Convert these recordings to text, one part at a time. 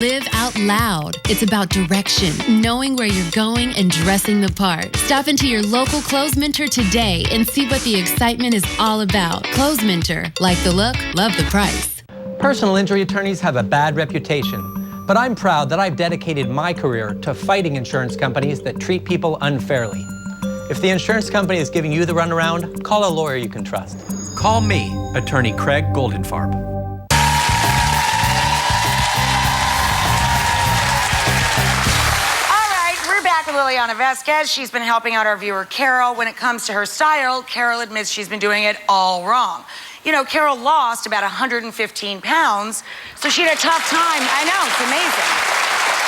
Live out loud. It's about direction, knowing where you're going, and dressing the part. Stop into your local Clothes Minter today and see what the excitement is all about. Clothes Minter. Like the look, love the price. Personal injury attorneys have a bad reputation, but I'm proud that I've dedicated my career to fighting insurance companies that treat people unfairly. If the insurance company is giving you the runaround, call a lawyer you can trust. Call me, Attorney Craig Goldenfarb. Liliana Vasquez. She's been helping out our viewer Carol. When it comes to her style, Carol admits she's been doing it all wrong. You know, Carol lost about 115 pounds, so she had a tough time. I know, it's amazing.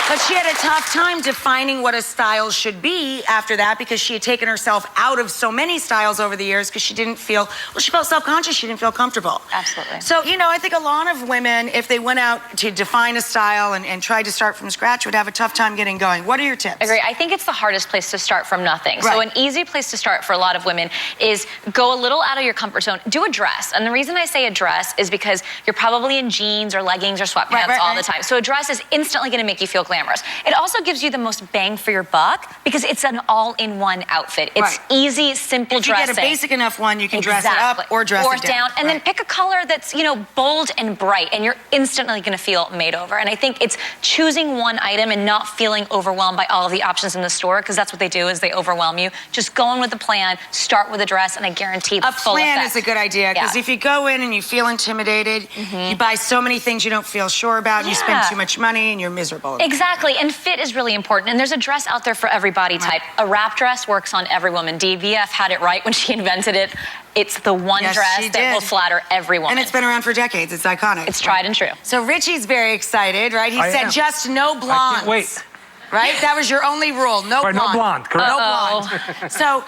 But she had a tough time defining what a style should be after that because she had taken herself out of so many styles over the years because she didn't feel, well, she felt self-conscious, she didn't feel comfortable. Absolutely. So, you know, I think a lot of women, if they went out to define a style and tried to start from scratch, would have a tough time getting going. What are your tips? Agree. I think it's the hardest place to start from nothing. Right. So an easy place to start for a lot of women is go a little out of your comfort zone. Do a dress. And the reason I say a dress is because you're probably in jeans or leggings or sweatpants all the time. So a dress is instantly going to make you feel glamorous. It also gives you the most bang for your buck because it's an all-in-one outfit. It's easy, simple dressing. If you get a basic enough one, you can dress it up or dress it down. And then pick a color that's, you know, bold and bright, and you're instantly going to feel made over. And I think it's choosing one item and not feeling overwhelmed by all of the options in the store, because that's what they do, is they overwhelm you. Just go in with a plan, start with a dress, and I guarantee a full plan effect. is a good idea, because if you go in and you feel intimidated, you buy so many things you don't feel sure about, and you spend too much money, and you're miserable. Exactly, and fit is really important, and there's a dress out there for every body type. A wrap dress works on every woman. DVF had it right when she invented it. It's the one dress that will flatter every woman. And it's been around for decades. It's iconic. It's tried and true. So Richie's very excited, right? He said just no blondes. I can't wait. Right? That was your only rule. No blonde. No blonde, correct. No blonde. So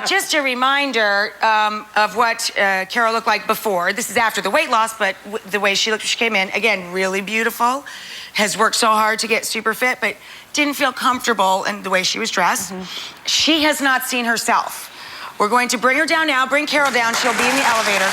just a reminder of what Carol looked like before. This is after the weight loss, but the way she looked when she came in, again, really beautiful. Has worked so hard to get super fit, but didn't feel comfortable in the way she was dressed. She has not seen herself. We're going to bring her down now. Bring Carol down. She'll be in the elevator.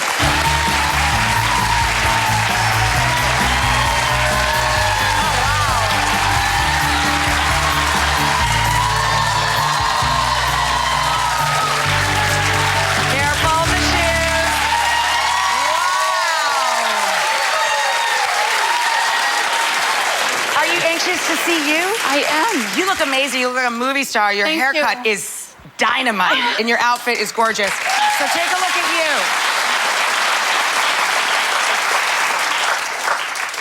To see you? I am. You look amazing. You look like a movie star. Your haircut is dynamite, and your outfit is gorgeous. So take a look at you.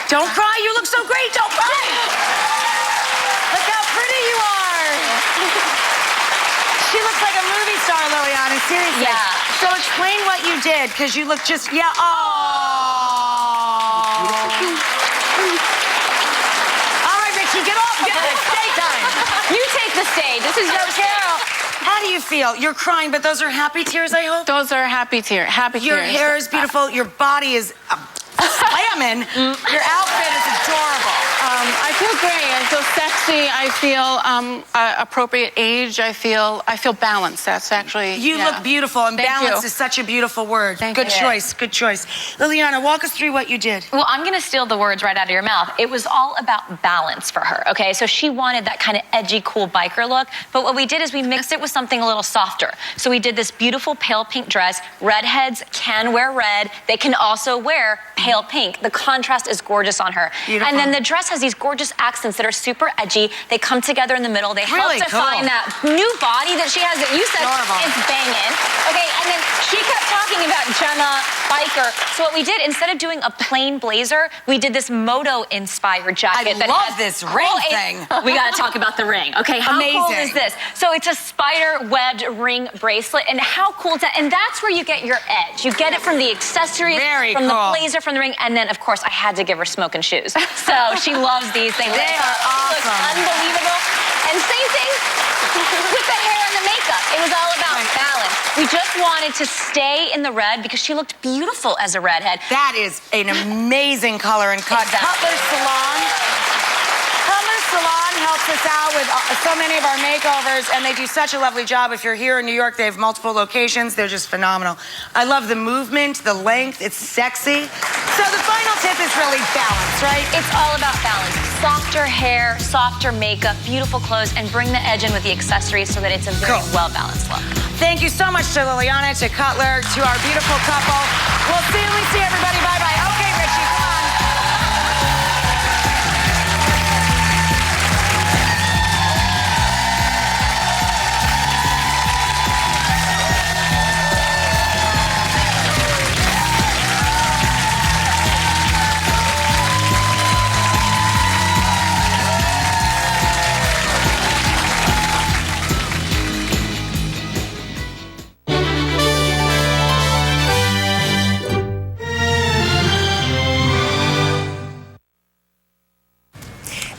Don't cry. You look so great. Don't cry. Look how pretty you are. She looks like a movie star, Liliana. Seriously. Yeah. So explain what you did, because you look just, oh. You take the stage. This is your Carol. How do you feel? You're crying, but those are happy tears, I hope? Those are happy tears. Your hair is beautiful. Your body is slamming. Your outfit is adorable. I feel great. I feel sexy. I feel appropriate age. I feel balanced. That's actually You look beautiful, and balance is such a beautiful word. Good choice. Good choice. Liliana, walk us through what you did. Well, I'm going to steal the words right out of your mouth. It was all about balance for her, okay? So she wanted that kind of edgy, cool biker look, but what we did is we mixed it with something a little softer. So we did this beautiful pale pink dress. Redheads can wear red. They can also wear pale pink. The contrast is gorgeous on her. Beautiful. And then the dress has these gorgeous accents that are super edgy. They come together in the middle. They help define that new body that she has that you said is banging. Okay, and then she kept talking about Gemma, biker. So what we did, instead of doing a plain blazer, we did this moto-inspired jacket. I love this ring thing. We got to talk about the ring. Okay, how cool is this? So it's a spider-webbed ring bracelet, and how cool is that? And that's where you get your edge. You get it from the accessories, from the blazer, from the ring, and then, of course, I had to give her smoking shoes. So she loves these things. They are awesome. Look unbelievable. And same thing with the hair and the makeup. It was all about balance. We just wanted to stay in the red because she looked beautiful as a redhead. That is an amazing color and cut. Cutler's Salon. Cutler's Salon helps us out with so many of our makeovers, and they do such a lovely job. If you're here in New York, they have multiple locations. They're just phenomenal. I love the movement, the length. It's sexy. So the final tip is really balance, right? It's all about balance. Softer hair, softer makeup, beautiful clothes, and bring the edge in with the accessories so that it's a very well-balanced look. Thank you so much to Liliana, to Cutler, to our beautiful couple. We'll see you when we see everybody. Bye-bye. Okay, Richie, come on.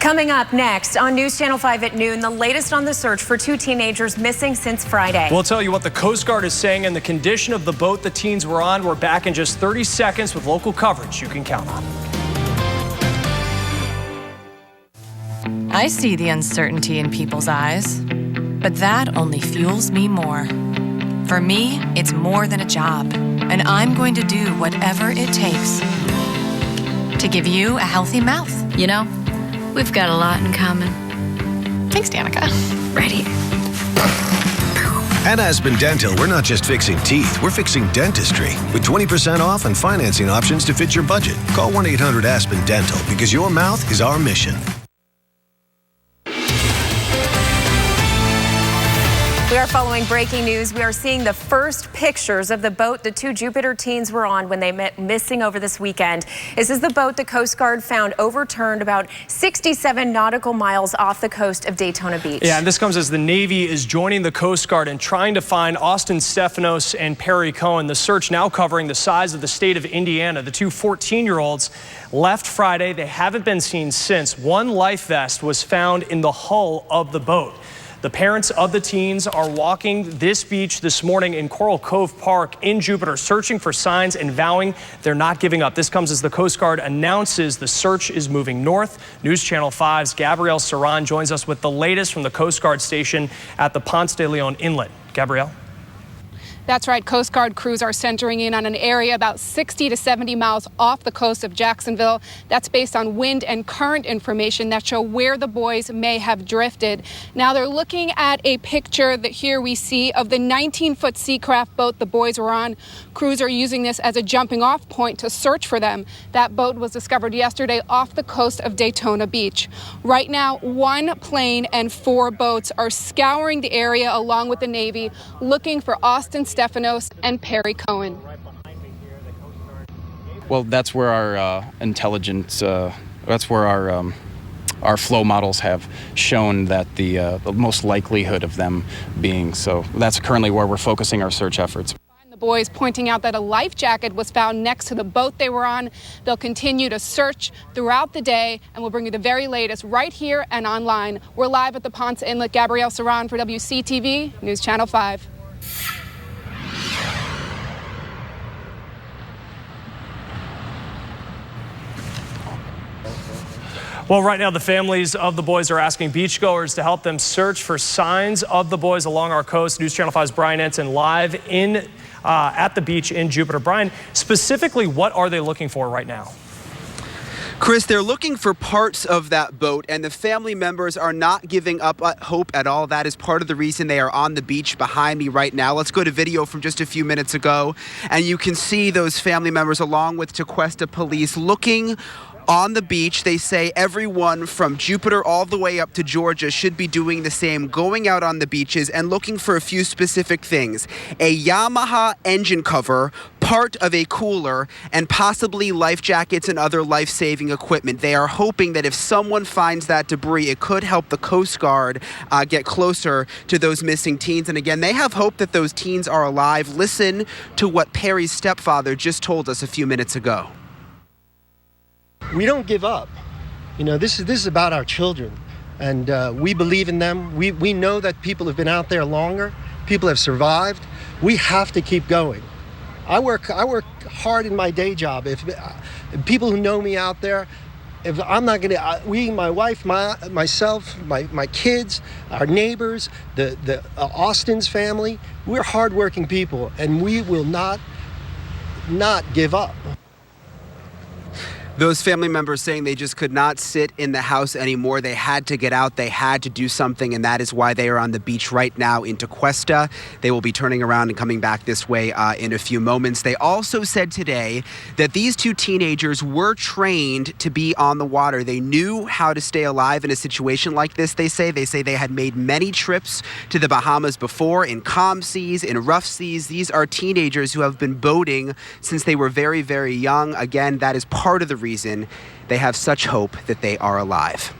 Coming up next on News Channel 5 at noon, the latest on the search for two teenagers missing since Friday. We'll tell you what the Coast Guard is saying and the condition of the boat the teens were on. We're back in just 30 seconds with local coverage you can count on. I see the uncertainty in people's eyes, but that only fuels me more. For me, it's more than a job, and I'm going to do whatever it takes to give you a healthy mouth. You know, we've got a lot in common. Thanks, Danica. Right here. At Aspen Dental, we're not just fixing teeth, we're fixing dentistry. With 20% off and financing options to fit your budget. Call 1-800-ASPEN-DENTAL because your mouth is our mission. We are following breaking news. We are seeing the first pictures of the boat the two Jupiter teens were on when they went missing over this weekend. This is the boat the Coast Guard found overturned about 67 nautical miles off the coast of Daytona Beach. Yeah, and this comes as the Navy is joining the Coast Guard and trying to find Austin Stefanos and Perry Cohen. The search now covering the size of the state of Indiana. The two 14-year-olds left Friday. They haven't been seen since. One life vest was found in the hull of the boat. The parents of the teens are walking this beach this morning in Coral Cove Park in Jupiter, searching for signs and vowing they're not giving up. This comes as the Coast Guard announces the search is moving north. News Channel 5's Gabrielle Saran joins us with the latest from the Coast Guard station at the Ponce de Leon Inlet. Gabrielle? That's right. Coast Guard crews are centering in on an area about 60 to 70 miles off the coast of Jacksonville. That's based on wind and current information that show where the boys may have drifted. Now they're looking at a picture that here we see of the 19-foot Seacraft boat the boys were on. Crews are using this as a jumping off point to search for them. That boat was discovered yesterday off the coast of Daytona Beach. Right now, one plane and 4 boats are scouring the area along with the Navy, looking for Austin Stefanos and Perry Cohen. Well, that's where our intelligence, that's where our flow models have shown that the most likelihood of them being. So that's currently where we're focusing our search efforts. The boys pointing out that a life jacket was found next to the boat they were on. They'll continue to search throughout the day, and we'll bring you the very latest right here and online. We're live at the Ponce Inlet. Gabrielle Saran for WCTV News Channel 5. Well, right now the families of the boys are asking beachgoers to help them search for signs of the boys along our coast. News Channel 5's Brian Ensign live in at the beach in Jupiter. Brian, specifically, what are they looking for right now? Chris, they're looking for parts of that boat, and the family members are not giving up hope at all. That is part of the reason they are on the beach behind me right now. Let's go to video from just a few minutes ago, and you can see those family members along with Tequesta police looking on the beach. They say everyone from Jupiter all the way up to Georgia should be doing the same, going out on the beaches and looking for a few specific things. A Yamaha engine cover, part of a cooler, and possibly life jackets and other life-saving equipment. They are hoping that if someone finds that debris, it could help the Coast Guard get closer to those missing teens. And again, they have hope that those teens are alive. Listen to what Perry's stepfather just told us a few minutes ago. We don't give up. You know, this is about our children, and we believe in them. We know that people have been out there longer. People have survived. We have to keep going. I work hard in my day job. If people who know me out there, if I'm not going to, we, my wife, myself, my kids, our neighbors, the Austin's family, we're hardworking people, and we will not give up. Those family members saying they just could not sit in the house anymore. They had to get out. They had to do something, and that is why they are on the beach right now in Tequesta. They will be turning around and coming back this way in a few moments. They also said today that these two teenagers were trained to be on the water. They knew how to stay alive in a situation like this, they say. They say they had made many trips to the Bahamas before, in calm seas, in rough seas. These are teenagers who have been boating since they were very, very young. Again, that is part of the reason they have such hope that they are alive.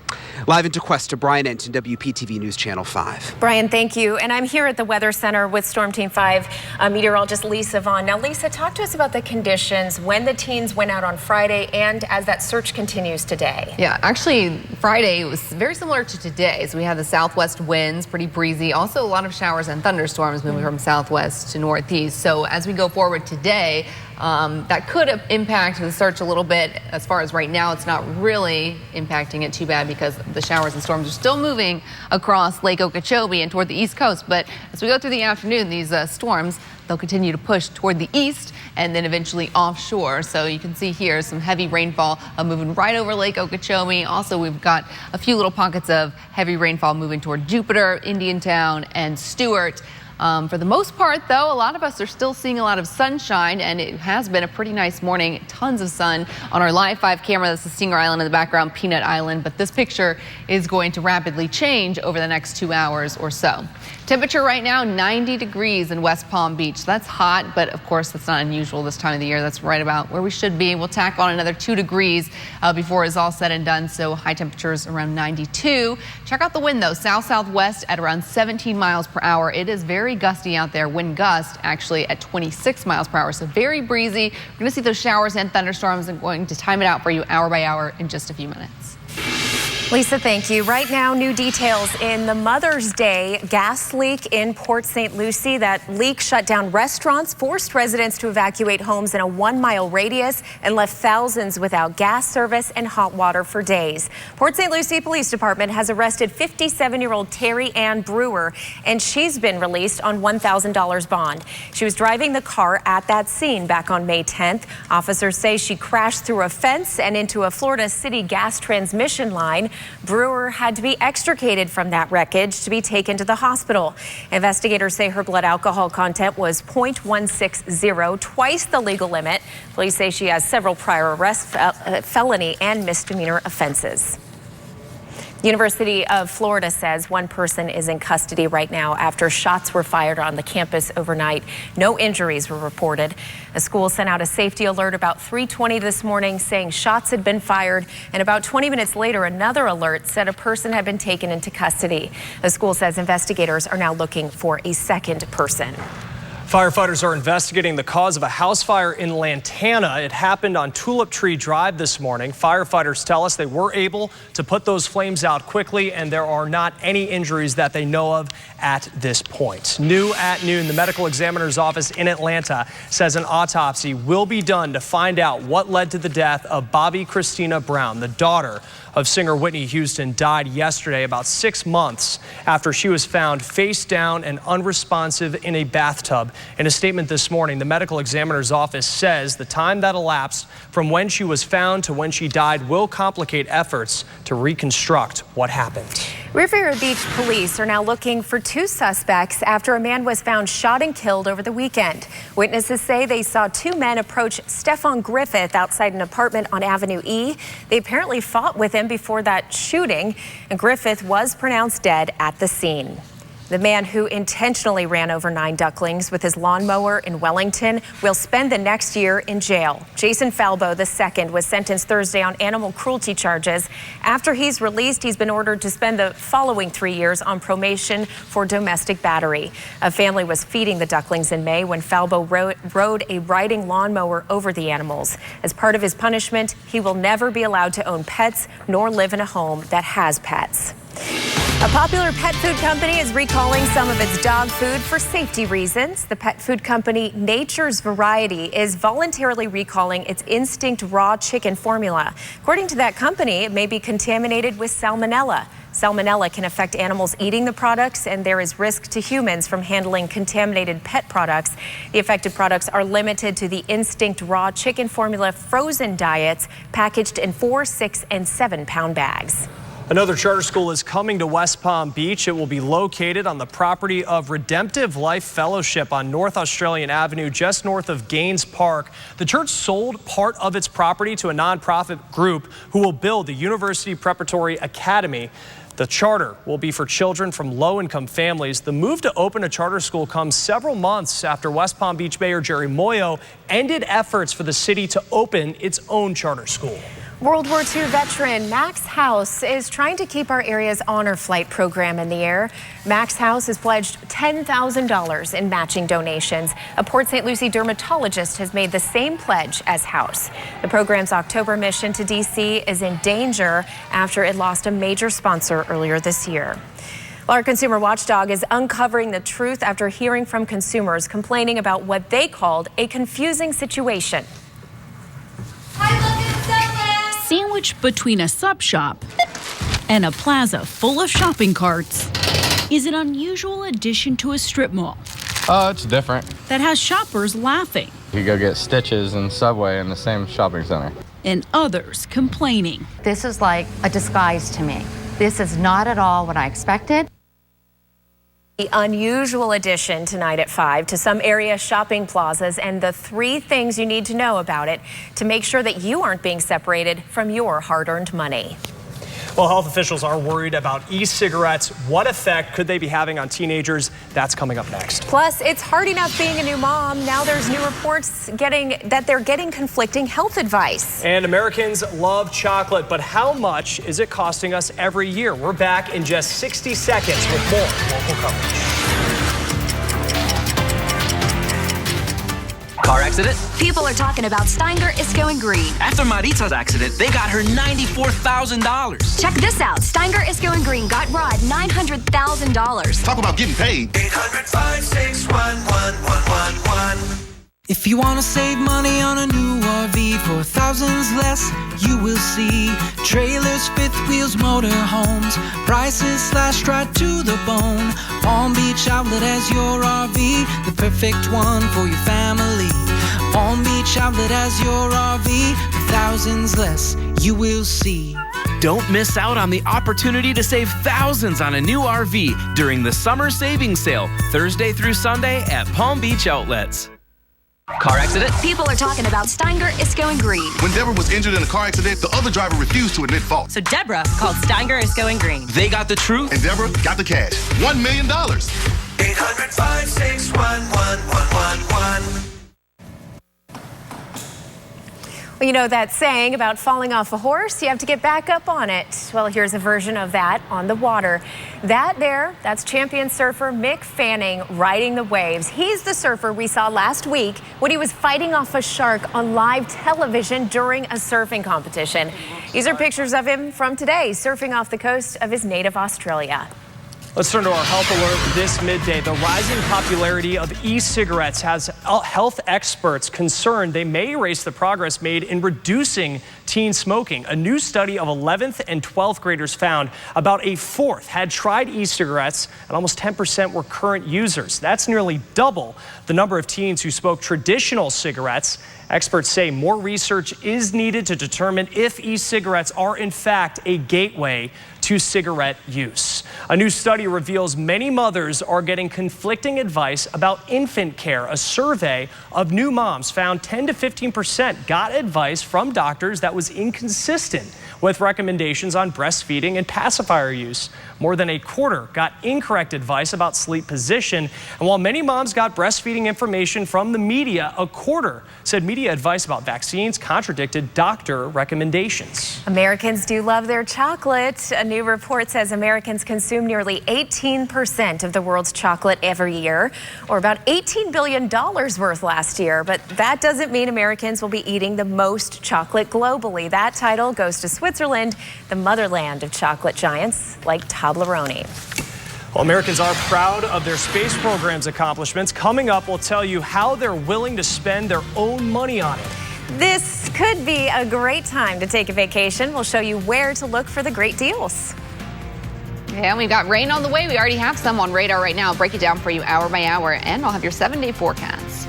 Live in Tequesta, Brian Enton, WPTV News Channel 5. Brian, thank you. And I'm here at the Weather Center with Storm Team 5 meteorologist Lisa Vaughn. Now, Lisa, talk to us about the conditions when the teens went out on Friday and as that search continues today. Yeah, actually, Friday was very similar to today. So we had the southwest winds, pretty breezy. Also, a lot of showers and thunderstorms moving from southwest to northeast. So as we go forward today, that could impact the search a little bit. As far as right now, it's not really impacting it too bad because the showers and storms are still moving across Lake Okeechobee and toward the east coast. But as we go through the afternoon, these storms, they'll continue to push toward the east and then eventually offshore. So you can see here some heavy rainfall moving right over Lake Okeechobee. Also, we've got a few little pockets of heavy rainfall moving toward Jupiter, Indiantown, and Stewart. For the most part, though, a lot of us are still seeing a lot of sunshine, and it has been a pretty nice morning. Tons of sun on our Live 5 camera. That's the Stinger Island in the background, Peanut Island. But this picture is going to rapidly change over the next 2 hours or so. Temperature right now, 90 degrees in West Palm Beach. That's hot, but of course, that's not unusual this time of the year. That's right about where we should be. We'll tack on another 2 degrees before it's all said and done. So high temperatures around 92. Check out the wind, though. South-southwest at around 17 miles per hour. It is very gusty out there. Wind gust actually at 26 miles per hour. So very breezy. We're going to see those showers and thunderstorms. I'm going to time it out for you hour by hour in just a few minutes. Lisa, thank you. Right now, new details in the Mother's Day gas leak in Port St. Lucie. That leak shut down restaurants, forced residents to evacuate homes in a 1-mile radius, and left thousands without gas service and hot water for days. Port St. Lucie Police Department has arrested 57-year-old Terry Ann Brewer, and she's been released on $1,000 bond. She was driving the car at that scene back on May 10th. Officers say she crashed through a fence and into a Florida City gas transmission line. Brewer had to be extricated from that wreckage to be taken to the hospital. Investigators say her blood alcohol content was 0.160, twice the legal limit. Police say she has several prior arrests, felony and misdemeanor offenses. The University of Florida says one person is in custody right now after shots were fired on the campus overnight. No injuries were reported. The school sent out a safety alert about 3:20 this morning saying shots had been fired, and about 20 minutes later another alert said a person had been taken into custody. The school says investigators are now looking for a second person. Firefighters are investigating the cause of a house fire in Lantana. It happened on Tulip Tree Drive this morning. Firefighters tell us they were able to put those flames out quickly, and there are not any injuries that they know of at this point. New at noon, the medical examiner's office in Atlanta says an autopsy will be done to find out what led to the death of Bobby Christina Brown. The daughter of singer Whitney Houston died yesterday, about 6 months after she was found face down and unresponsive in a bathtub. In a statement this morning, the medical examiner's office says the time that elapsed from when she was found to when she died will complicate efforts to reconstruct what happened. Riviera Beach police are now looking for 2 suspects after a man was found shot and killed over the weekend. Witnesses say they saw 2 men approach Stephon Griffith outside an apartment on Avenue E. They apparently fought with him before that shooting, and Griffith was pronounced dead at the scene. The man who intentionally ran over 9 ducklings with his lawnmower in Wellington will spend the next year in jail. Jason Falbo II was sentenced Thursday on animal cruelty charges. After he's released, he's been ordered to spend the following 3 years on probation for domestic battery. A family was feeding the ducklings in May when Falbo rode a riding lawnmower over the animals. As part of his punishment, he will never be allowed to own pets nor live in a home that has pets. A popular pet food company is recalling some of its dog food for safety reasons. The pet food company Nature's Variety is voluntarily recalling its Instinct raw chicken formula. According to that company, it may be contaminated with salmonella. Salmonella can affect animals eating the products, and there is risk to humans from handling contaminated pet products. The affected products are limited to the Instinct raw chicken formula frozen diets packaged in 4, 6, and 7-pound bags. Another charter school is coming to West Palm Beach. It will be located on the property of Redemptive Life Fellowship on North Australian Avenue, just north of Gaines Park. The church sold part of its property to a nonprofit group who will build the University Preparatory Academy. The charter will be for children from low-income families. The move to open a charter school comes several months after West Palm Beach Mayor Jerry Moyo ended efforts for the city to open its own charter school. World War II veteran Max House is trying to keep our area's honor flight program in the air. Max House has pledged $10,000 in matching donations. A Port St. Lucie dermatologist has made the same pledge as House. The program's October mission to D.C. is in danger after it lost a major sponsor earlier this year. Our consumer watchdog is uncovering the truth after hearing from consumers complaining about what they called a confusing situation. Sandwiched between a sub shop and a plaza full of shopping carts is an unusual addition to a strip mall. It's different. That has shoppers laughing. You go get Stitches and Subway in the same shopping center. And others complaining. This is like a disguise to me. This is not at all what I expected. The unusual addition tonight at 5 to some area shopping plazas and the 3 things you need to know about it to make sure that you aren't being separated from your hard-earned money. Well, health officials are worried about e-cigarettes. What effect could they be having on teenagers? That's coming up next. Plus, it's hard enough being a new mom. Now there's new reports that they're getting conflicting health advice. And Americans love chocolate, but how much is it costing us every year? We're back in just 60 seconds with more local coverage. Car accident? People are talking about Steinger is going green. After Marita's accident, they got her $94,000. Check this out. Steinger is going green got Rod $900,000. Talk about getting paid. 800-561-1111. If you want to save money on a new RV for thousands less, you will see trailers, fifth wheels, motor homes, prices slashed right to the bone. Palm Beach Outlet has your RV, the perfect one for your family. Palm Beach Outlet has your RV for thousands less, you will see. Don't miss out on the opportunity to save thousands on a new RV during the summer savings sale, Thursday through Sunday at Palm Beach Outlets. Car accident? People are talking about Steinger is going green. When Deborah was injured in a car accident, the other driver refused to admit fault. So Deborah called Steinger is going green. They got the truth. And Deborah got the cash. $1 million. 800-561-1111. Well, you know that saying about falling off a horse, you have to get back up on it. Well, here's a version of that on the water. That's champion surfer Mick Fanning riding the waves. He's the surfer we saw last week when he was fighting off a shark on live television during a surfing competition. These are pictures of him from today, surfing off the coast of his native Australia. Let's turn to our health alert this midday. The rising popularity of e-cigarettes has health experts concerned they may erase the progress made in reducing teen smoking. A new study of 11th and 12th graders found about a fourth had tried e-cigarettes and almost 10% were current users. That's nearly double the number of teens who smoke traditional cigarettes. Experts say more research is needed to determine if e-cigarettes are in fact a gateway to cigarette use. A new study reveals many mothers are getting conflicting advice about infant care. A survey of new moms found 10 to 15% got advice from doctors that was inconsistent with recommendations on breastfeeding and pacifier use. More than a quarter got incorrect advice about sleep position. And while many moms got breastfeeding information from the media, a quarter said media media advice about vaccines contradicted doctor recommendations. Americans do love their chocolate. A new report says Americans consume nearly 18% of the world's chocolate every year, or about $18 billion worth last year. But that doesn't mean Americans will be eating the most chocolate globally. That title goes to Switzerland, the motherland of chocolate giants like Toblerone. Well, Americans are proud of their space program's accomplishments. Coming up, we'll tell you how they're willing to spend their own money on it. This could be a great time to take a vacation. We'll show you where to look for the great deals. Yeah, we've got rain on the way. We already have some on radar right now. I'll break it down for you hour by hour, and I'll have your 7-day forecast.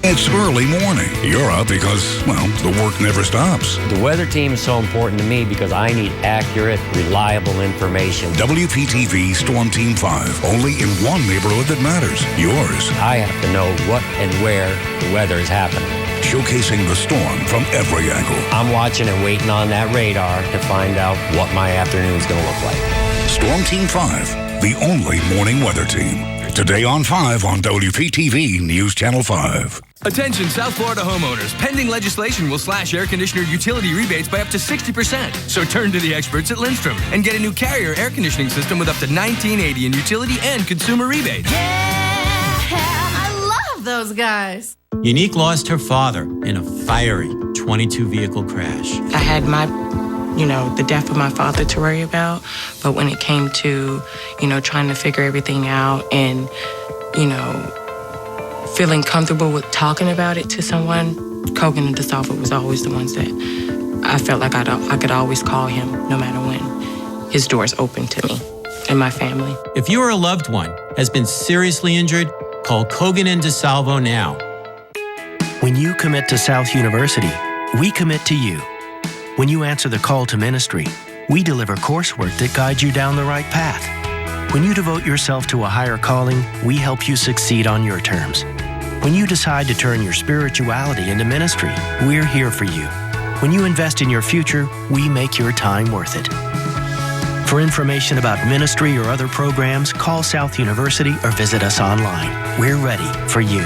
It's early morning. You're up because, well, the work never stops. The weather team is so important to me because I need accurate, reliable information. WPTV Storm Team 5, only in one neighborhood that matters, yours. I have to know what and where the weather is happening. Showcasing the storm from every angle. I'm watching and waiting on that radar to find out what my afternoon's going to look like. Storm Team 5, the only morning weather team. Today on 5 on WPTV News Channel 5. Attention South Florida homeowners. Pending legislation will slash air conditioner utility rebates by up to 60%. So turn to the experts at Lindstrom and get a new Carrier air conditioning system with up to $19.80 in utility and consumer rebates. Yeah, I love those guys. Unique lost her father in a fiery 22 vehicle crash. I had the death of my father to worry about. But when it came to, trying to figure everything out and, feeling comfortable with talking about it to someone, Kogan and DeSalvo was always the ones that I felt like I could always call him no matter when. His door's open to me and my family. If you or a loved one has been seriously injured, call Kogan and DeSalvo now. When you commit to South University, we commit to you. When you answer the call to ministry, we deliver coursework that guides you down the right path. When you devote yourself to a higher calling, we help you succeed on your terms. When you decide to turn your spirituality into ministry, we're here for you. When you invest in your future, we make your time worth it. For information about ministry or other programs, call South University or visit us online. We're ready for you.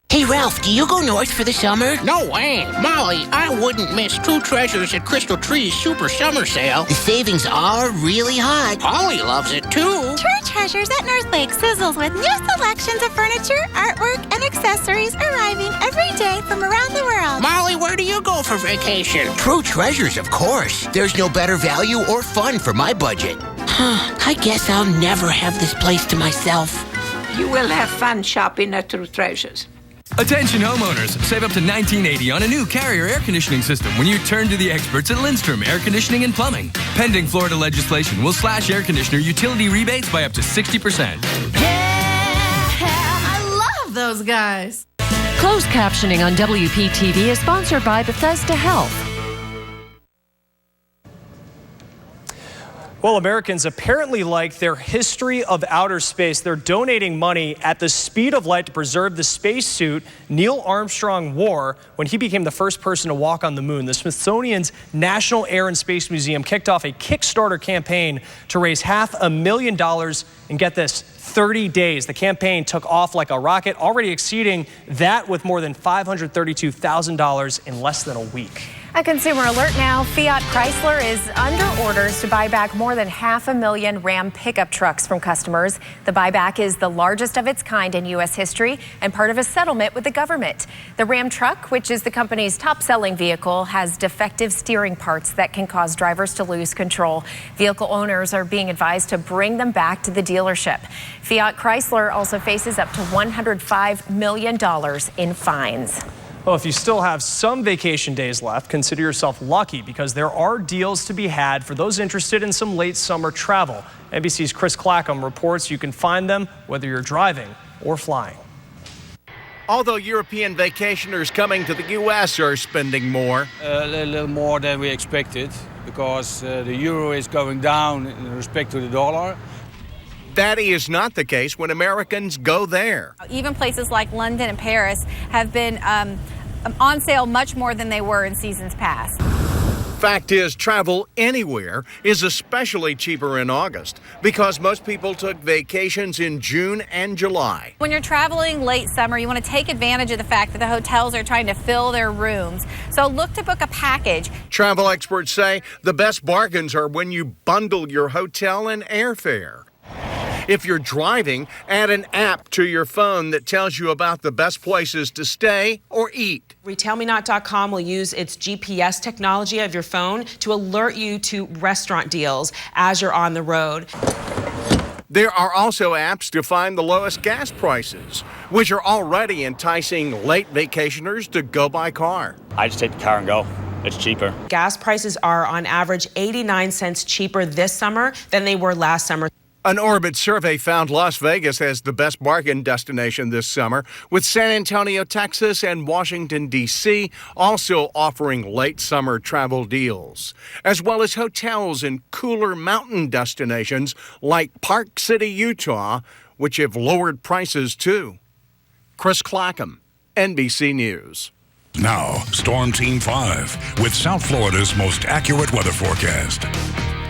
Hey, Ralph, do you go north for the summer? No way. Molly, I wouldn't miss True Treasures at Crystal Tree's Super Summer Sale. The savings are really hot. Holly loves it, too. True Treasures at North Lake sizzles with new selections of furniture, artwork, and accessories arriving every day from around the world. Molly, where do you go for vacation? True Treasures, of course. There's no better value or fun for my budget. I guess I'll never have this place to myself. You will have fun shopping at True Treasures. Attention homeowners, save up to $19.80 on a new Carrier air conditioning system when you turn to the experts at Lindstrom Air Conditioning and Plumbing. Pending Florida legislation will slash air conditioner utility rebates by up to 60%. Yeah, I love those guys. Closed captioning on WPTV is sponsored by Bethesda Health. Well, Americans apparently like their history of outer space. They're donating money at the speed of light to preserve the spacesuit Neil Armstrong wore when he became the first person to walk on the moon. The Smithsonian's National Air and Space Museum kicked off a Kickstarter campaign to raise $500,000 in, get this, 30 days. The campaign took off like a rocket, already exceeding that with more than $532,000 in less than a week. A consumer alert now. Fiat Chrysler is under orders to buy back more than 500,000 Ram pickup trucks from customers. The buyback is the largest of its kind in U.S. history and part of a settlement with the government. The Ram truck, which is the company's top-selling vehicle, has defective steering parts that can cause drivers to lose control. Vehicle owners are being advised to bring them back to the dealership. Fiat Chrysler also faces up to $105 million in fines. Well, if you still have some vacation days left, consider yourself lucky because there are deals to be had for those interested in some late summer travel. NBC's Chris Clackham reports you can find them whether you're driving or flying. Although European vacationers coming to the U.S. are spending more. A little more than we expected because the euro is going down in respect to the dollar. That is not the case when Americans go there. Even places like London and Paris have been on sale much more than they were in seasons past. Fact is, travel anywhere is especially cheaper in August because most people took vacations in June and July. When you're traveling late summer, you want to take advantage of the fact that the hotels are trying to fill their rooms. So look to book a package. Travel experts say the best bargains are when you bundle your hotel and airfare. If you're driving, add an app to your phone that tells you about the best places to stay or eat. RetailMeNot.com will use its GPS technology of your phone to alert you to restaurant deals as you're on the road. There are also apps to find the lowest gas prices, which are already enticing late vacationers to go by car. I just take the car and go. It's cheaper. Gas prices are on average 89 cents cheaper this summer than they were last summer. An Orbit survey found Las Vegas as the best bargain destination this summer, with San Antonio, Texas, and Washington, D.C. also offering late summer travel deals, as well as hotels in cooler mountain destinations like Park City, Utah, which have lowered prices too. Chris Clackham, NBC News. Now, Storm Team 5 with South Florida's most accurate weather forecast.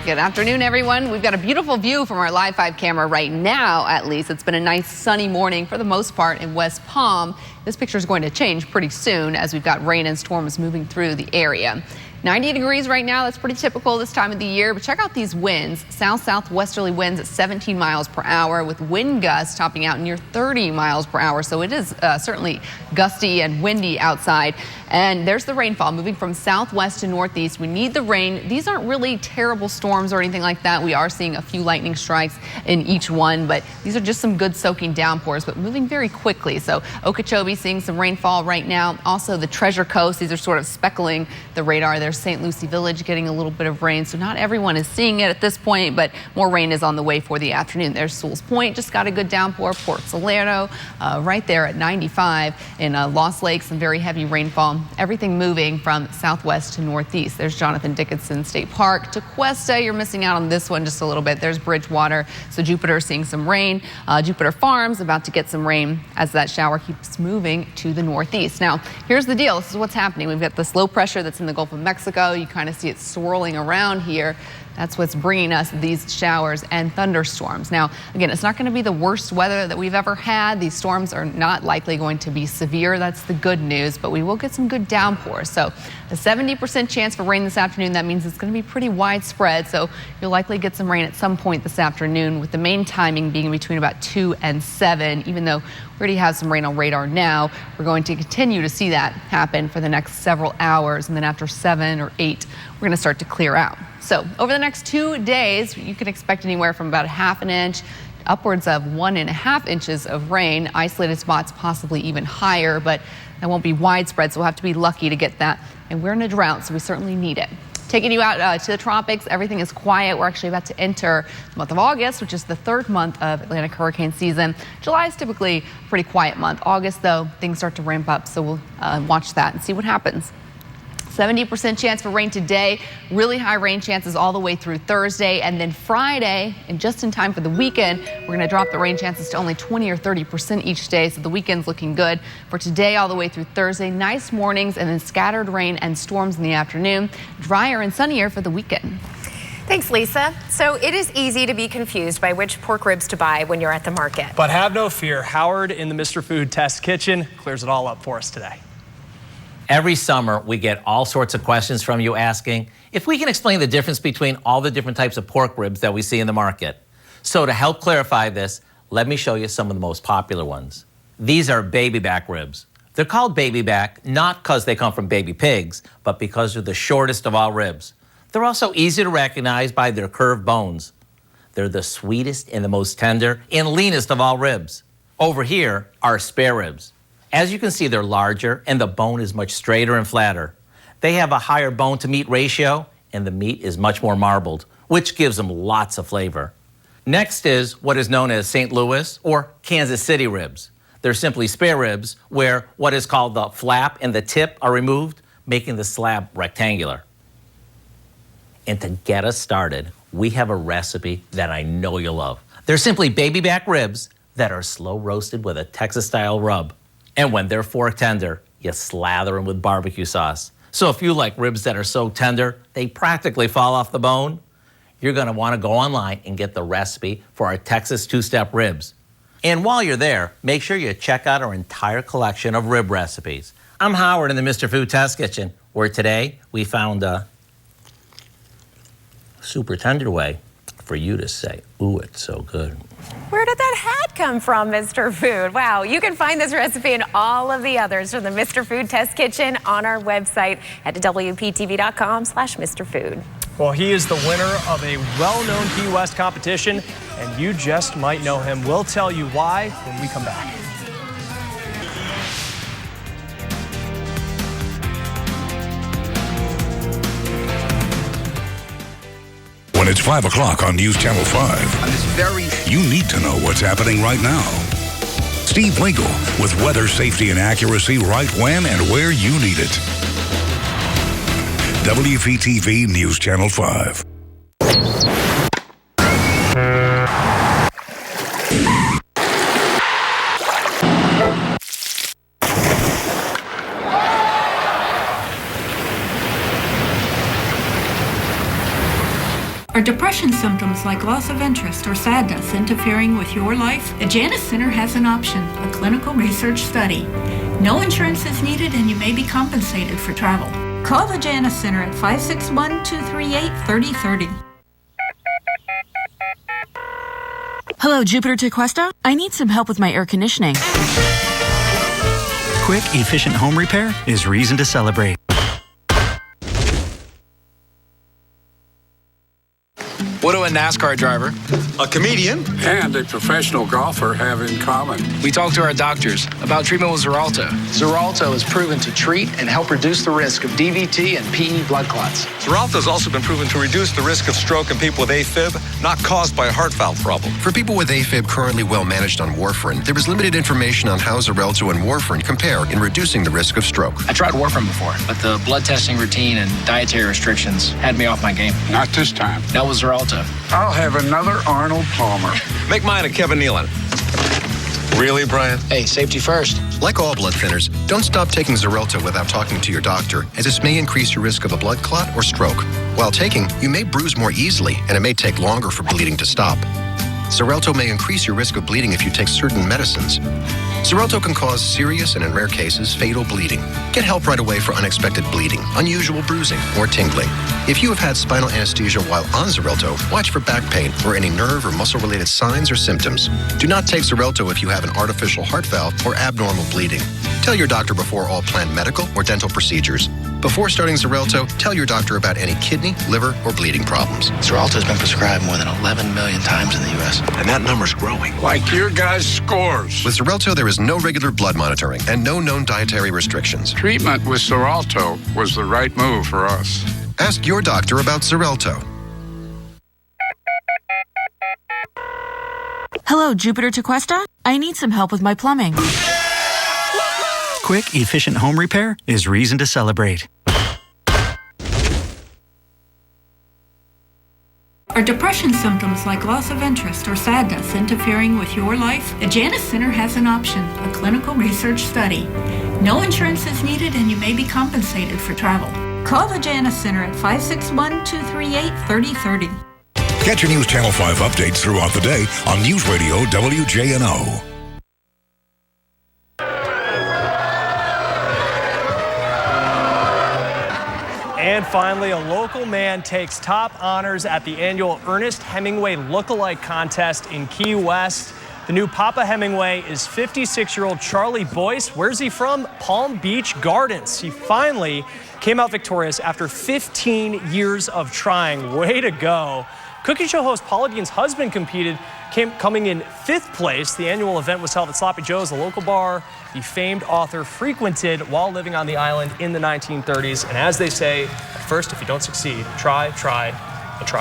Good afternoon, everyone. We've got a beautiful view from our Live 5 camera right now, at least. It's been a nice sunny morning for the most part in West Palm. This picture is going to change pretty soon as we've got rain and storms moving through the area. 90 degrees right now. That's pretty typical this time of the year. But check out these winds. South-southwesterly winds at 17 miles per hour with wind gusts topping out near 30 miles per hour. So it is certainly gusty and windy outside. And there's the rainfall moving from southwest to northeast. We need the rain. These aren't really terrible storms or anything like that. We are seeing a few lightning strikes in each one, but these are just some good soaking downpours, but moving very quickly. So Okeechobee seeing some rainfall right now. Also the Treasure Coast, these are sort of speckling the radar. There's St. Lucie Village getting a little bit of rain. So not everyone is seeing it at this point, but more rain is on the way for the afternoon. There's Sewell's Point, just got a good downpour. Port Salerno, right there at 95. In Lost Lake, some very heavy rainfall. Everything moving from southwest to northeast. There's Jonathan Dickinson State Park. To Cuesta, you're missing out on this one just a little bit. There's Bridgewater. So Jupiter seeing some rain. Jupiter Farms about to get some rain as that shower keeps moving to the northeast. Now, here's the deal. This is what's happening. We've got this low pressure that's in the Gulf of Mexico. You kind of see it swirling around here. That's what's bringing us these showers and thunderstorms. Now, again, it's not going to be the worst weather that we've ever had. These storms are not likely going to be severe. That's the good news, but we will get some good downpours. So a 70% chance for rain this afternoon. That means it's going to be pretty widespread. So you'll likely get some rain at some point this afternoon, with the main timing being between about 2 and 7. Even though we already have some rain on radar now, we're going to continue to see that happen for the next several hours. And then after 7 or 8, we're going to start to clear out. So over the next 2 days, you can expect anywhere from about ½ an inch upwards of 1.5 inches of rain. Isolated spots possibly even higher, but that won't be widespread, so we'll have to be lucky to get that. And we're in a drought, so we certainly need it. Taking you out to the tropics, everything is quiet. We're actually about to enter the month of August, which is the 3rd month of Atlantic hurricane season. July is typically a pretty quiet month. August, though, things start to ramp up, so we'll watch that and see what happens. 70% chance for rain today, really high rain chances all the way through Thursday, and then Friday, and just in time for the weekend, we're going to drop the rain chances to only 20 or 30% each day, so the weekend's looking good. For today all the way through Thursday, nice mornings and then scattered rain and storms in the afternoon, drier and sunnier for the weekend. Thanks, Lisa. So it is easy to be confused by which pork ribs to buy when you're at the market. But have no fear, Howard in the Mr. Food Test Kitchen clears it all up for us today. Every summer, we get all sorts of questions from you asking if we can explain the difference between all the different types of pork ribs that we see in the market. So to help clarify this, let me show you some of the most popular ones. These are baby back ribs. They're called baby back not because they come from baby pigs, but because they're the shortest of all ribs. They're also easy to recognize by their curved bones. They're the sweetest and the most tender and leanest of all ribs. Over here are spare ribs. As you can see, they're larger and the bone is much straighter and flatter. They have a higher bone to meat ratio and the meat is much more marbled, which gives them lots of flavor. Next is what is known as St. Louis or Kansas City ribs. They're simply spare ribs where what is called the flap and the tip are removed, making the slab rectangular. And to get us started, we have a recipe that I know you'll love. They're simply baby back ribs that are slow roasted with a Texas-style rub. And when they're fork tender, you slather them with barbecue sauce. So if you like ribs that are so tender, they practically fall off the bone, you're going to want to go online and get the recipe for our Texas two-step ribs. And while you're there, make sure you check out our entire collection of rib recipes. I'm Howard in the Mr. Food Test Kitchen, where today we found a super tender way for you to say, ooh, it's so good. Where did that hat come from, Mr. Food? Wow, you can find this recipe and all of the others from the Mr. Food Test Kitchen on our website at WPTV.com/Mr. Food. Well, he is the winner of a well-known Key West competition, and you just might know him. We'll tell you why when we come back. When it's 5 o'clock on News Channel 5, you need to know what's happening right now. Steve Winkle with weather, safety, and accuracy right when and where you need it. WPTV News Channel 5. Are depression symptoms like loss of interest or sadness interfering with your life? The Janus Center has an option, a clinical research study. No insurance is needed and you may be compensated for travel. Call the Janus Center at 561-238-3030. Hello, Jupiter to Cuesta. I need some help with my air conditioning. Quick, efficient home repair is reason to celebrate. What do a NASCAR driver, a comedian, and a professional golfer have in common? We talk to our doctors about treatment with Xarelto. Xarelto is proven to treat and help reduce the risk of DVT and PE blood clots. Xarelto has also been proven to reduce the risk of stroke in people with AFib, not caused by a heart valve problem. For people with AFib currently well managed on warfarin, there is limited information on how Xarelto and warfarin compare in reducing the risk of stroke. I tried warfarin before, but the blood testing routine and dietary restrictions had me off my game. Not this time. That was Xarelto. I'll have another Arnold Palmer. Make mine a Kevin Nealon. Really, Brian? Hey, safety first. Like all blood thinners, don't stop taking Xarelto without talking to your doctor, as this may increase your risk of a blood clot or stroke. While taking, you may bruise more easily, and it may take longer for bleeding to stop. Xarelto may increase your risk of bleeding if you take certain medicines. Xarelto can cause serious and, in rare cases, fatal bleeding. Get help right away for unexpected bleeding, unusual bruising, or tingling. If you have had spinal anesthesia while on Xarelto, watch for back pain or any nerve or muscle-related signs or symptoms. Do not take Xarelto if you have an artificial heart valve or abnormal bleeding. Tell your doctor before all planned medical or dental procedures. Before starting Xarelto, tell your doctor about any kidney, liver, or bleeding problems. Xarelto has been prescribed more than 11 million times in the U.S. And that number's growing. Like your guys' scores. With Xarelto, there is no regular blood monitoring and no known dietary restrictions. Treatment with Xarelto was the right move for us. Ask your doctor about Xarelto. Hello, Jupiter to Cuesta. I need some help with my plumbing. Quick, efficient home repair is reason to celebrate. Are depression symptoms like loss of interest or sadness interfering with your life? The Janus Center has an option, a clinical research study. No insurance is needed and you may be compensated for travel. Call the Janus Center at 561-238-3030. Catch your News Channel 5 updates throughout the day on News Radio WJNO. And finally, a local man takes top honors at the annual Ernest Hemingway Lookalike Contest in Key West. The new Papa Hemingway is 56-year-old Charlie Boyce. Where's he from? Palm Beach Gardens. He finally came out victorious after 15 years of trying. Way to go. Cooking show host Paula Deen's husband coming in 5th place. The annual event was held at Sloppy Joe's, a local bar the famed author frequented while living on the island in the 1930s. And as they say, at first, if you don't succeed, try, and try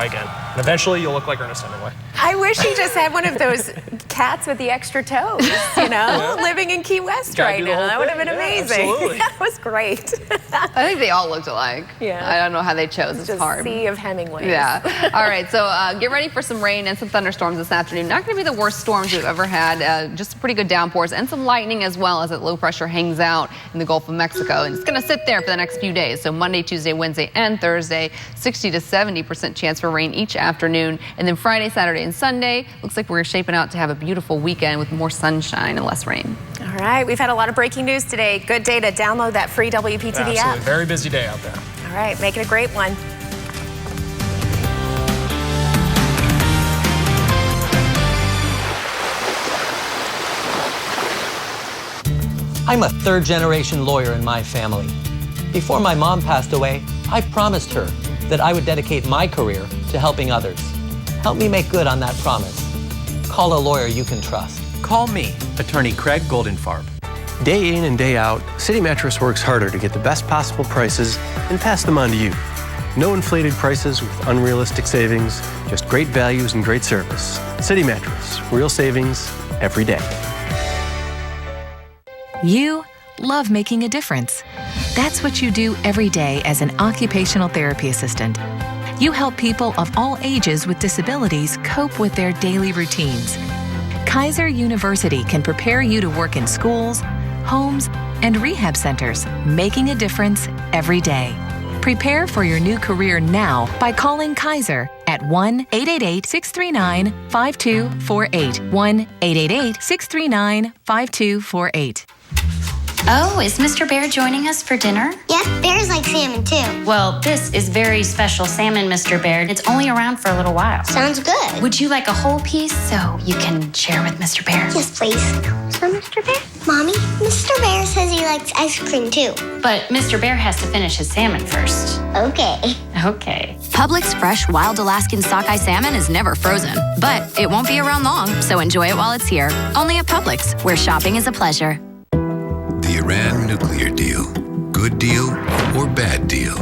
again. And eventually, you'll look like Ernest Hemingway. I wish he just had one of those cats with the extra toes, you know, living in Key West right now. That would have been amazing. Absolutely. That was great. I think they all looked alike. Yeah. I don't know how they chose. It's Just hard. sea of Hemingways. Yeah. All right, so get ready for some rain and some thunderstorms this afternoon. Not going to be the worst storms we've ever had. Just pretty good downpours and some lightning as well as that low pressure hangs out in the Gulf of Mexico. And it's going to sit there for the next few days. So Monday, Tuesday, Wednesday, and Thursday, 60 to 70% chance for rain each afternoon. And then Friday, Saturday, and Sunday, looks like we're shaping out to have a beautiful weekend with more sunshine and less rain. All right, we've had a lot of breaking news today. Good day to download that free WPTV Absolutely. app. Very busy day out there. All right, make it a great one. I'm a third-generation lawyer in my family. Before my mom passed away, I promised her that I would dedicate my career to helping others. Help me make good on that promise. Call a lawyer you can trust. Call me, Attorney Craig Goldenfarb. Day in and day out, City Mattress works harder to get the best possible prices and pass them on to you. No inflated prices with unrealistic savings, just great values and great service. City Mattress, real savings every day. You love making a difference. That's what you do every day as an occupational therapy assistant. You help people of all ages with disabilities cope with their daily routines. Kaiser University can prepare you to work in schools, homes, and rehab centers, making a difference every day. Prepare for your new career now by calling Kaiser at 1-888-639-5248. 1-888-639-5248. Oh, is Mr. Bear joining us for dinner? Yep, bears like salmon too. Well, this is very special salmon, Mr. Bear. It's only around for a little while. Sounds good. Would you like a whole piece so you can share with Mr. Bear? Yes, please. So, Mr. Bear? Mommy, Mr. Bear says he likes ice cream too. But Mr. Bear has to finish his salmon first. Okay. Okay. Publix fresh wild Alaskan sockeye salmon is never frozen, but it won't be around long, so enjoy it while it's here. Only at Publix, where shopping is a pleasure. The Iran nuclear deal. Good deal or bad deal?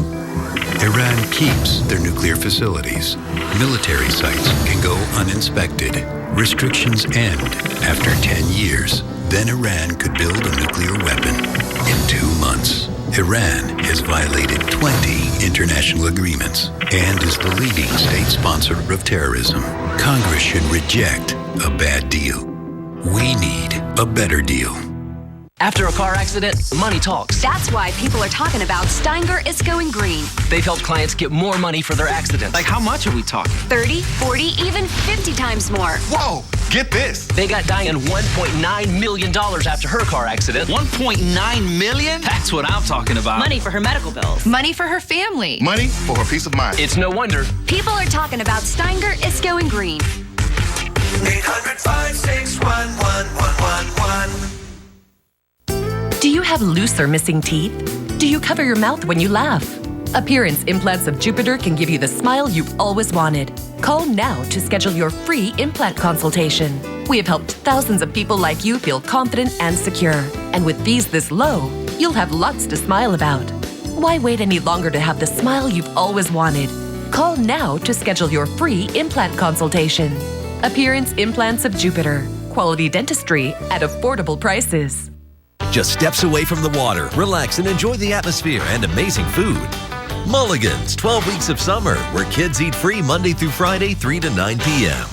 Iran keeps their nuclear facilities. Military sites can go uninspected. Restrictions end after 10 years. Then Iran could build a nuclear weapon in 2 months. Iran has violated 20 international agreements and is the leading state sponsor of terrorism. Congress should reject a bad deal. We need a better deal. After a car accident, money talks. That's why people are talking about Steinger Isco and Green. They've helped clients get more money for their accidents. Like how much are we talking? 30, 40, even 50 times more. Whoa, get this. They got Diane $1.9 million after her car accident. $1.9 million? That's what I'm talking about. Money for her medical bills. Money for her family. Money for her peace of mind. It's no wonder. People are talking about Steinger Isco and Green. 800-561-1111. Do you have loose or missing teeth? Do you cover your mouth when you laugh? Appearance Implants of Jupiter can give you the smile you've always wanted. Call now to schedule your free implant consultation. We have helped thousands of people like you feel confident and secure. And with fees this low, you'll have lots to smile about. Why wait any longer to have the smile you've always wanted? Call now to schedule your free implant consultation. Appearance Implants of Jupiter. Quality dentistry at affordable prices. Just steps away from the water, relax and enjoy the atmosphere and amazing food. Mulligan's 12 Weeks of Summer, where kids eat free Monday through Friday, 3 to 9 p.m.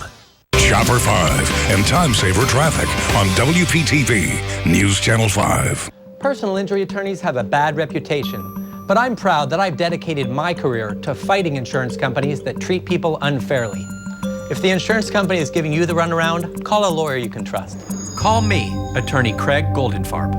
Chopper 5 and Time Saver Traffic on WPTV News Channel 5. Personal injury attorneys have a bad reputation, but I'm proud that I've dedicated my career to fighting insurance companies that treat people unfairly. If the insurance company is giving you the runaround, call a lawyer you can trust. Call me, Attorney Craig Goldenfarb.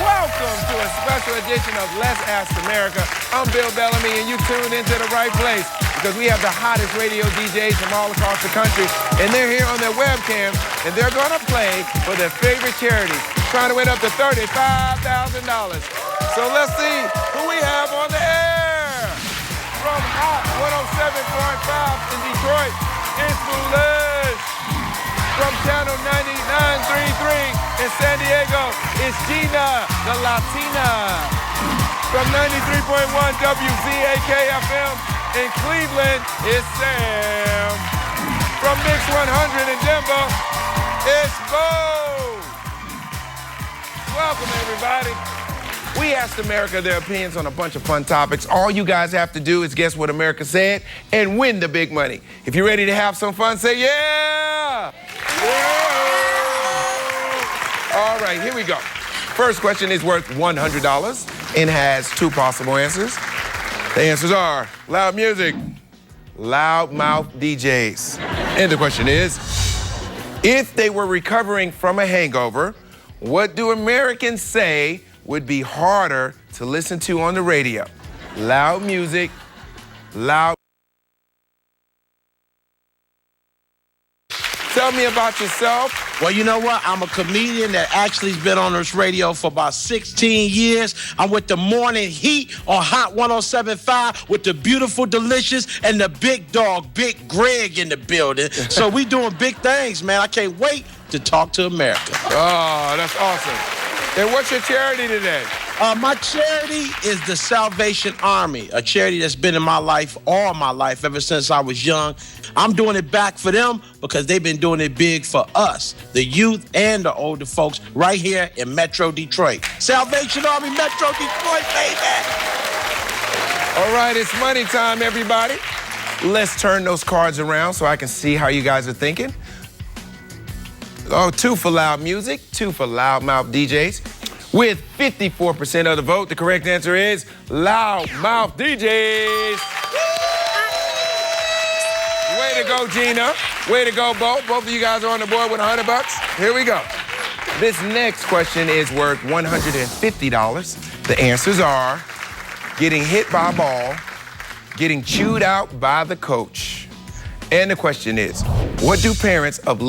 Welcome to a special edition of Let's Ask America. I'm Bill Bellamy, and you tuned into the right place because we have the hottest radio DJs from all across the country, and they're here on their webcam, and they're going to play for their favorite charity, trying to win up to $35,000. So let's see who we have on the air. From Hot 107.5 in Detroit, it's Foolish. From Channel 99.33 in San Diego, it's Gina, the Latina. From 93.1 WZAK-FM in Cleveland, it's Sam. From Mix 100 in Denver, it's Bo. Welcome, everybody. We asked America their opinions on a bunch of fun topics. All you guys have to do is guess what America said and win the big money. If you're ready to have some fun, say yeah! Yeah! All right, here we go. First question is worth $100 and has two possible answers. The answers are loud music, loudmouth DJs. And the question is, if they were recovering from a hangover, what do Americans say would be harder to listen to on the radio? Loud music, loud. Tell me about yourself. Well, you know what? I'm a comedian that actually has been on this radio for about 16 years. I'm with the Morning Heat on Hot 107.5 with the beautiful, delicious, and the big dog, Big Greg in the building. So we doing big things, man. I can't wait to talk to America. Oh, that's awesome. And what's your charity today? My charity is the Salvation Army, a charity that's been in my life all my life, ever since I was young. I'm doing it back for them because they've been doing it big for us, the youth and the older folks, right here in Metro Detroit. Salvation Army, Metro Detroit, baby! All right, it's money time, everybody. Let's turn those cards around so I can see how you guys are thinking. Oh, 2 for loud music, 2 for loudmouth DJs. With 54% of the vote, the correct answer is loudmouth DJs. Way to go, Gina. Way to go, Bo. Both of you guys are on the board with $100. Here we go. This next question is worth $150. The answers are getting hit by a ball, getting chewed out by the coach. And the question is, what do parents of